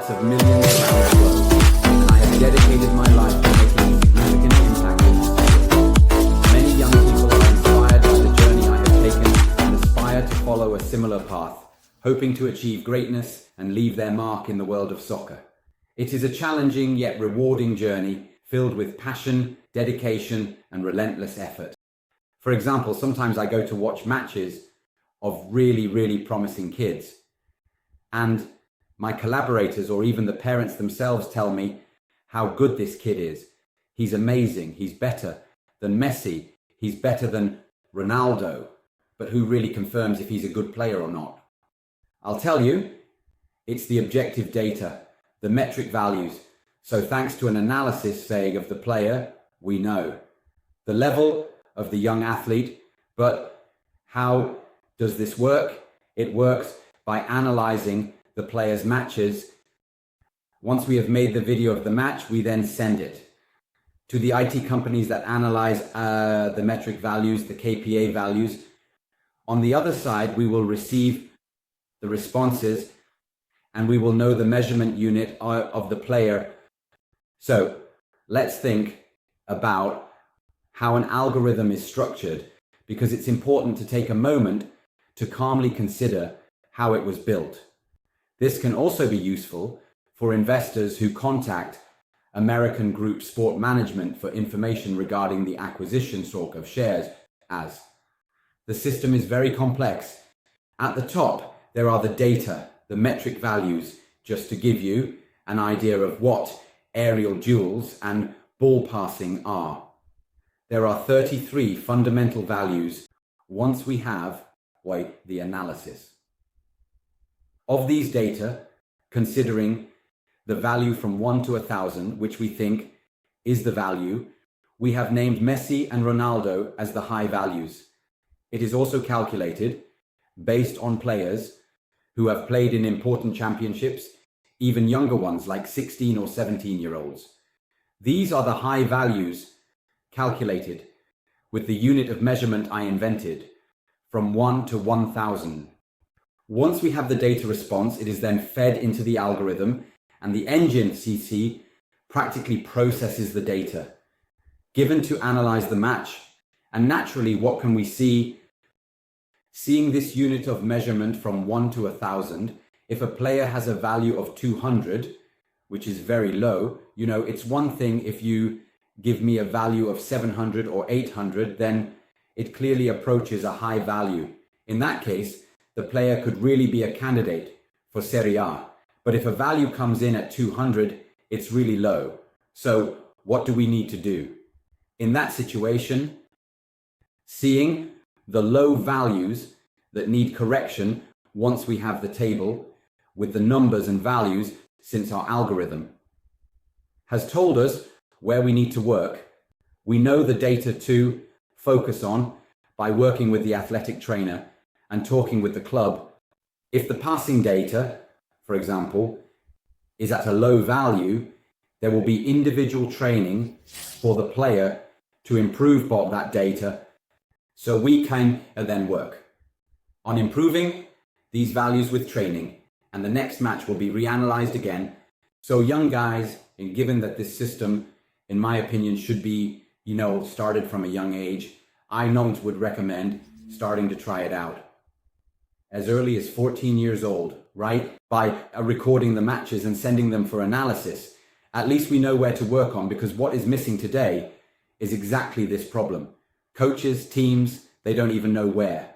hearts of millions around the globe, and I have dedicated my life to making a significant impact in this field. Many young people are inspired by the journey I have taken and aspire to follow a similar path, hoping to achieve greatness and leave their mark in the world of soccer. It is a challenging yet rewarding journey filled with passion, dedication, and relentless effort. For example, sometimes I go to watch matches of really promising kids, and my collaborators or even the parents themselves tell me how good this kid is. He's amazing. He's better than Messi. He's better than Ronaldo. But who really confirms if he's a good player or not? I'll tell you, it's the objective data, the metric values. So thanks to an analysis, saying, of the player, we know the level of the young athlete. But how does this work? It works by analyzing the player's matches. Once we have made the video of the match, we then send it to the IT companies that analyze the metric values, the KPA values. On the other side, we will receive the responses and we will know the measurement unit of the player. So let's think about how an algorithm is structured, because it's important to take a moment to calmly consider how it was built. This can also be useful for investors who contact American Group Sport Management for information regarding the acquisition stock of shares, as the system is very complex. At the top, there are the data, the metric values, just to give you an idea of what aerial duels and ball passing are. There are 33 fundamental values once we have the analysis of these data, considering the value from 1 to 1,000, which we think is the value. We have named Messi and Ronaldo as the high values. It is also calculated based on players who have played in important championships, even younger ones like 16 or 17-year-olds. These are the high values calculated with the unit of measurement I invented, from 1 to 1,000. Once we have the data response, it is then fed into the algorithm, and the engine CC practically processes the data given to analyze the match. And naturally, what can we see? Seeing this unit of measurement from 1 to 1,000, if a player has a value of 200, which is very low, it's one thing if you give me a value of 700 or 800, then it clearly approaches a high value. In that case, the player could really be a candidate for Serie A. But if a value comes in at 200, it's really low. So what do we need to do? In that situation, seeing the low values that need correction once we have the table with the numbers and values, since our algorithm has told us where we need to work, we know the data to focus on by working with the athletic trainer and talking with the club. If the passing data, for example, is at a low value, there will be individual training for the player to improve that data, so we can then work on improving these values with training, and the next match will be reanalyzed again. So young guys, and given that this system, in my opinion, should be, started from a young age, I would recommend starting to try it out as early as 14 years old, right? By recording the matches and sending them for analysis. At least we know where to work on, because what is missing today is exactly this problem. Coaches, teams, they don't even know where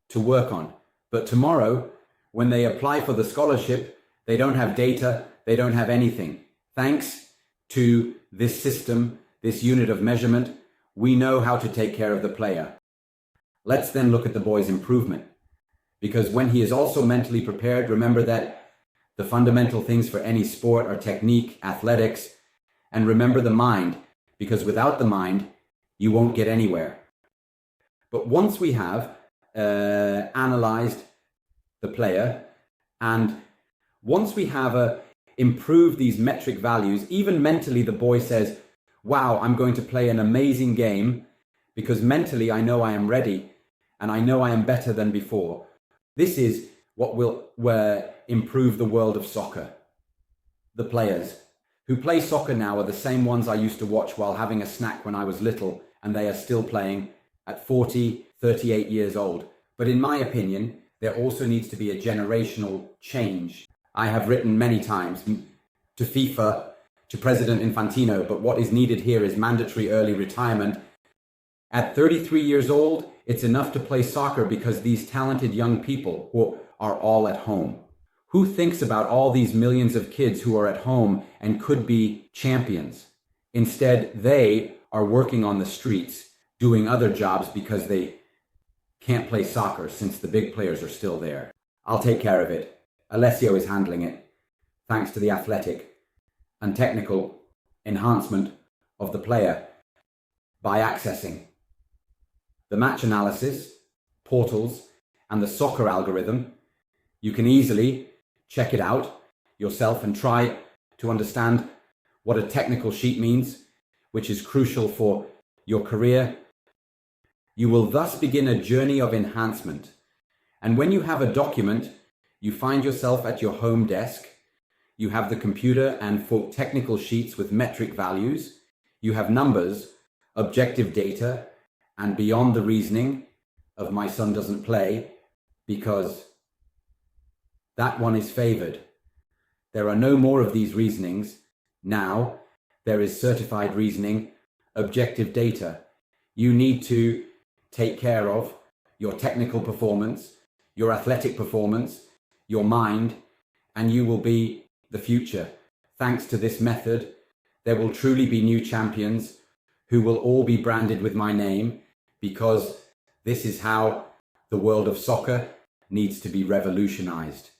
to work on. But tomorrow, when they apply for the scholarship, they don't have data, they don't have anything. Thanks to this system, this unit of measurement, we know how to take care of the player. Let's then look at the boy's improvement. Because when he is also mentally prepared, remember that the fundamental things for any sport are technique, athletics, and remember the mind, because without the mind, you won't get anywhere. But once we have analyzed the player, and once we have improved these metric values, even mentally the boy says, wow, I'm going to play an amazing game because mentally I know I am ready and I know I am better than before. This is what will improve the world of soccer. The players who play soccer now are the same ones I used to watch while having a snack when I was little, and they are still playing at 40, 38 years old. But in my opinion, there also needs to be a generational change. I have written many times to FIFA, to President Infantino, but what is needed here is mandatory early retirement. At 33 years old, it's enough to play soccer because these talented young people who are all at home. Who thinks about all these millions of kids who are at home and could be champions? Instead, they are working on the streets, doing other jobs because they can't play soccer since the big players are still there. I'll take care of it. Alessio is handling it, thanks to the athletic and technical enhancement of the player by accessing the match analysis, portals, and the soccer algorithm. You can easily check it out yourself and try to understand what a technical sheet means, which is crucial for your career. You will thus begin a journey of enhancement. And when you have a document, you find yourself at your home desk. You have the computer and for technical sheets with metric values. You have numbers, objective data, and beyond the reasoning of my son doesn't play because that one is favored. There are no more of these reasonings. Now there is certified reasoning, objective data. You need to take care of your technical performance, your athletic performance, your mind, and you will be the future. Thanks to this method, there will truly be new champions who will all be branded with my name, because this is how the world of soccer needs to be revolutionized.